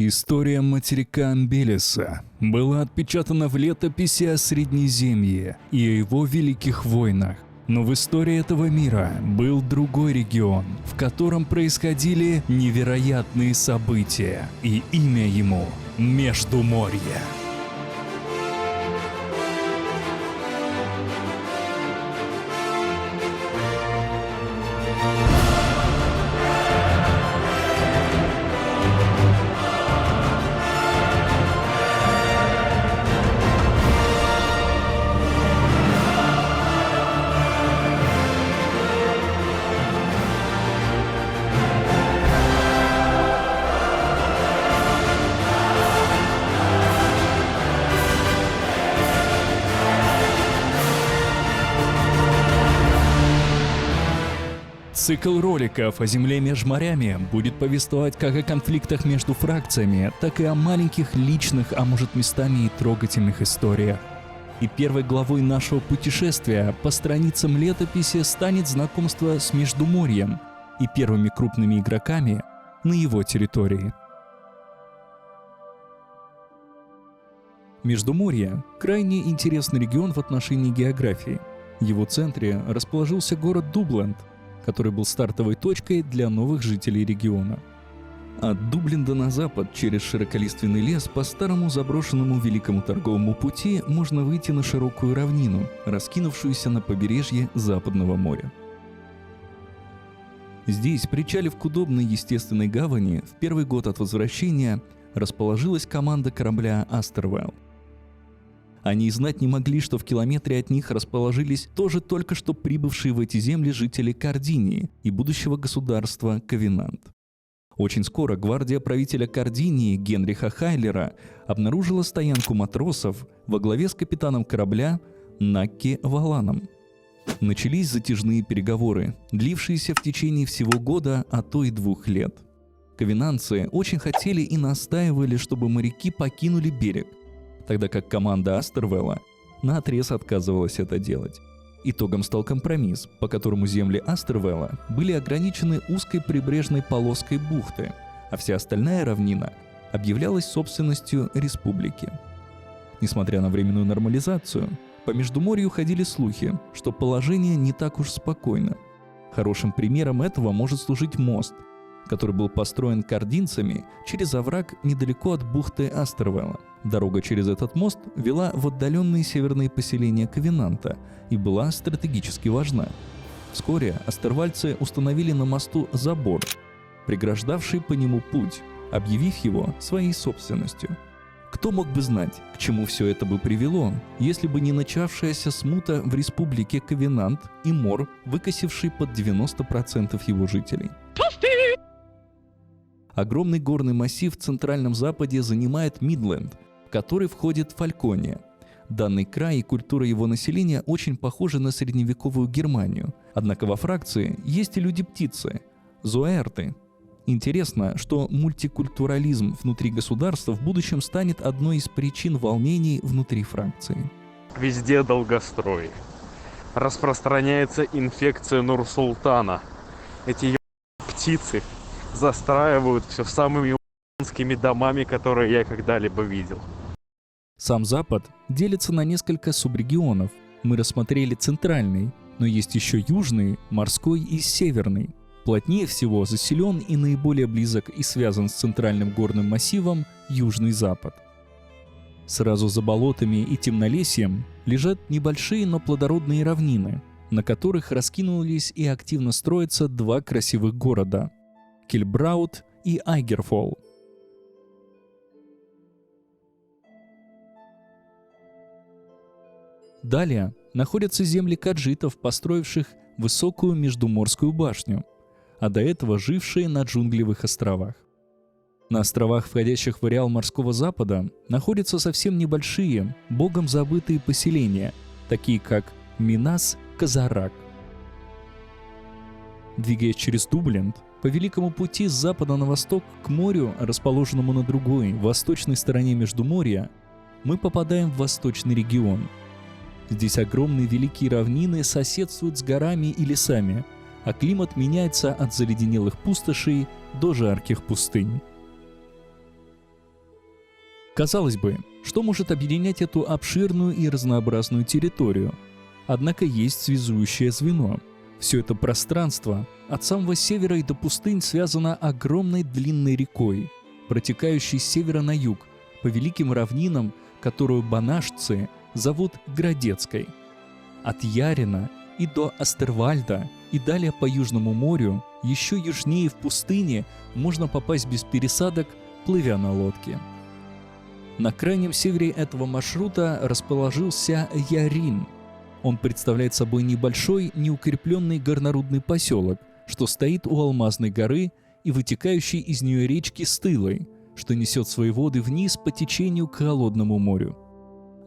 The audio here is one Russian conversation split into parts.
История материка Амбелеса была отпечатана в летописи о Среднеземье и о его великих войнах. Но в истории этого мира был другой регион, в котором происходили невероятные события, и имя ему – Междуморье. Цикл роликов о Земле меж морями будет повествовать как о конфликтах между фракциями, так и о маленьких личных, а может местами и трогательных историях. И первой главой нашего путешествия по страницам летописи станет знакомство с Междуморьем и первыми крупными игроками на его территории. Междуморье – крайне интересный регион в отношении географии. В его центре расположился город Дубленд, который был стартовой точкой для новых жителей региона. От Дубленда на запад через широколиственный лес по старому заброшенному великому торговому пути можно выйти на широкую равнину, раскинувшуюся на побережье Западного моря. Здесь, причалив к удобной естественной гавани, в первый год от возвращения расположилась команда корабля «Астервелл». Они и знать не могли, что в километре от них расположились тоже только что прибывшие в эти земли жители Кардинии и будущего государства Ковенант. Очень скоро гвардия правителя Кардинии Генриха Хайлера обнаружила стоянку матросов во главе с капитаном корабля Накки Валаном. Начались затяжные переговоры, длившиеся в течение всего года, а то и 2 лет. Ковенантцы очень хотели и настаивали, чтобы моряки покинули берег, тогда как команда Астервелла наотрез отказывалась это делать. Итогом стал компромисс, по которому земли Астервелла были ограничены узкой прибрежной полоской бухты, а вся остальная равнина объявлялась собственностью республики. Несмотря на временную нормализацию, по Междуморью ходили слухи, что положение не так уж спокойно. Хорошим примером этого может служить мост, который был построен кардинцами через овраг недалеко от бухты Астервелла. Дорога через этот мост вела в отдаленные северные поселения Ковенанта и была стратегически важна. Вскоре астервальцы установили на мосту забор, преграждавший по нему путь, объявив его своей собственностью. Кто мог бы знать, к чему все это бы привело, если бы не начавшаяся смута в республике Ковенант и мор, выкосивший под 90% его жителей. Огромный горный массив в центральном западе занимает Мидленд, в который входит Фалькония. Данный край и культура его населения очень похожи на средневековую Германию. Однако во фракции есть и люди-птицы – зоэрты. Интересно, что мультикультурализм внутри государства в будущем станет одной из причин волнений внутри фракции. Везде долгострой. Распространяется инфекция Нур-Султана. Эти птицы застраивают все самыми ебанскими домами, которые я когда-либо видел. Сам Запад делится на несколько субрегионов. Мы рассмотрели центральный, но есть еще южный, морской и северный. Плотнее всего заселен и наиболее близок и связан с центральным горным массивом Южный Запад. Сразу за болотами и темнолесьем лежат небольшие, но плодородные равнины, на которых раскинулись и активно строятся 2 красивых города – Кильбраут и Айгерфолл. Далее находятся земли каджитов, построивших высокую Междуморскую башню, а до этого жившие на джунглевых островах. На островах, входящих в ареал Морского Запада, находятся совсем небольшие, богом забытые поселения, такие как Минас-Казарак. Двигаясь через Дубленд, по Великому пути с запада на восток к морю, расположенному на другой, восточной стороне Междуморья, мы попадаем в восточный регион. Здесь огромные великие равнины соседствуют с горами и лесами, а климат меняется от заледенелых пустошей до жарких пустынь. Казалось бы, что может объединять эту обширную и разнообразную территорию? Однако есть связующее звено. Все это пространство от самого севера и до пустынь связано огромной длинной рекой, протекающей с севера на юг, по великим равнинам, которую банашцы зовут Градецкой. От Ярина и до Астервальда, и далее по Южному морю, еще южнее в пустыне, можно попасть без пересадок, плывя на лодке. На крайнем севере этого маршрута расположился Ярин. Он представляет собой небольшой, неукрепленный горнорудный поселок, что стоит у Алмазной горы и вытекающей из нее речки Стылой, что несет свои воды вниз по течению к Холодному морю.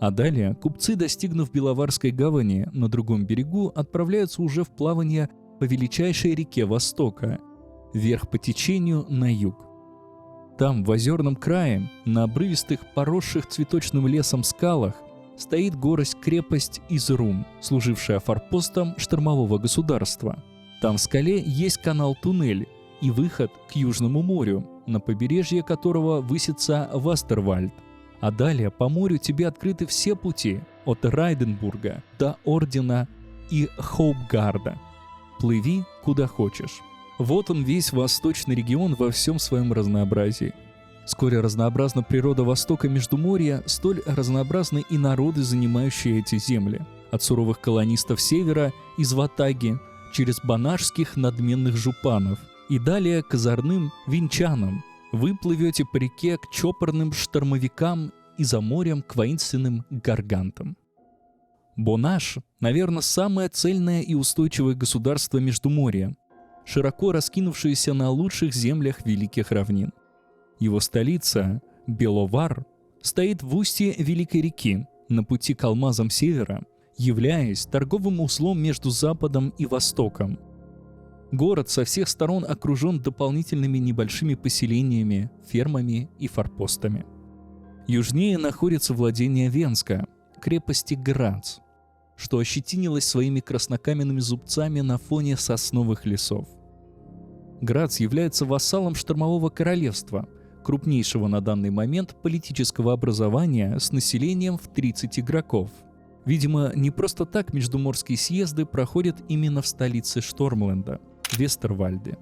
А далее купцы, достигнув Беловарской гавани на другом берегу, отправляются уже в плавание по величайшей реке Востока, вверх по течению на юг. Там, в озерном крае, на обрывистых, поросших цветочным лесом скалах, стоит горость-крепость Изрум, служившая форпостом штормового государства. Там в скале есть канал-туннель и выход к Южному морю, на побережье которого высится Вастервальд. А далее по морю тебе открыты все пути от Райденбурга до Ордена и Хоупгарда. Плыви куда хочешь. Вот он весь восточный регион во всем своем разнообразии. Сколь разнообразна природа Востока Междуморья, столь разнообразны и народы, занимающие эти земли. От суровых колонистов севера из Ватаги, через банашских надменных жупанов и далее к озорным винчанам. Вы плывете по реке к чопорным штормовикам и за морем к воинственным гаргантам. Бонаш, наверное, самое цельное и устойчивое государство Междуморья, широко раскинувшееся на лучших землях Великих равнин. Его столица, Беловар, стоит в устье Великой реки, на пути к алмазам севера, являясь торговым узлом между Западом и Востоком. Город со всех сторон окружен дополнительными небольшими поселениями, фермами и форпостами. Южнее находится владение Венска, крепости Грац, что ощетинилось своими краснокаменными зубцами на фоне сосновых лесов. Грац является вассалом Штормового королевства, крупнейшего на данный момент политического образования с населением в 30 игроков. Видимо, не просто так междуморские съезды проходят именно в столице Штормленда, Вестервальде.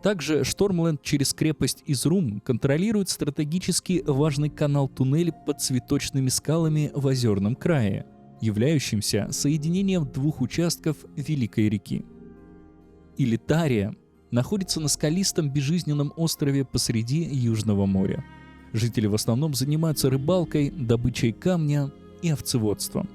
Также Штормленд через крепость Изрум контролирует стратегически важный канал-туннель под цветочными скалами в озерном крае, являющимся соединением двух участков Великой реки. Илитария находится на скалистом безжизненном острове посреди Южного моря. Жители в основном занимаются рыбалкой, добычей камня и овцеводством.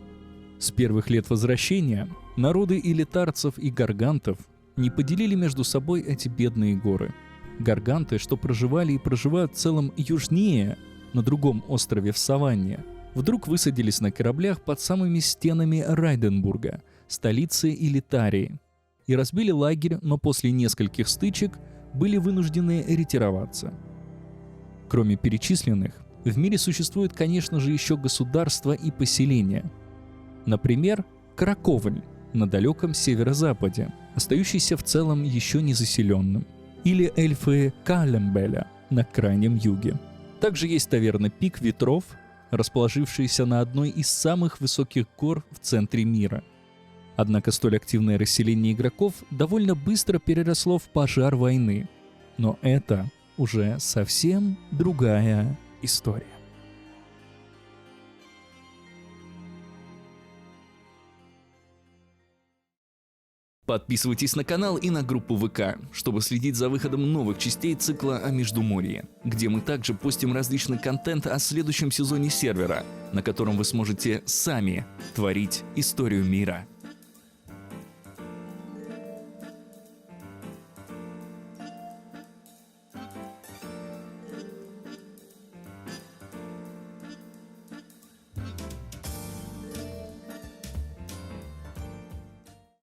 С первых лет возвращения народы илитарцев и гаргантов не поделили между собой эти бедные горы. Гарганты, что проживали и проживают в целом южнее, на другом острове в Саванне, вдруг высадились на кораблях под самыми стенами Райденбурга, столицы Илитарии, и разбили лагерь, но после нескольких стычек были вынуждены ретироваться. Кроме перечисленных, в мире существует, конечно же, еще государства и поселения. Например, Краковль на далеком северо-западе, остающийся в целом еще не заселенным, или эльфы Калембеля на крайнем юге. Также есть таверна Пик Ветров, расположившаяся на одной из самых высоких гор в центре мира. Однако столь активное расселение игроков довольно быстро переросло в пожар войны. Но это уже совсем другая история. Подписывайтесь на канал и на группу ВК, чтобы следить за выходом новых частей цикла о Междуморье, где мы также постим различный контент о следующем сезоне сервера, на котором вы сможете сами творить историю мира.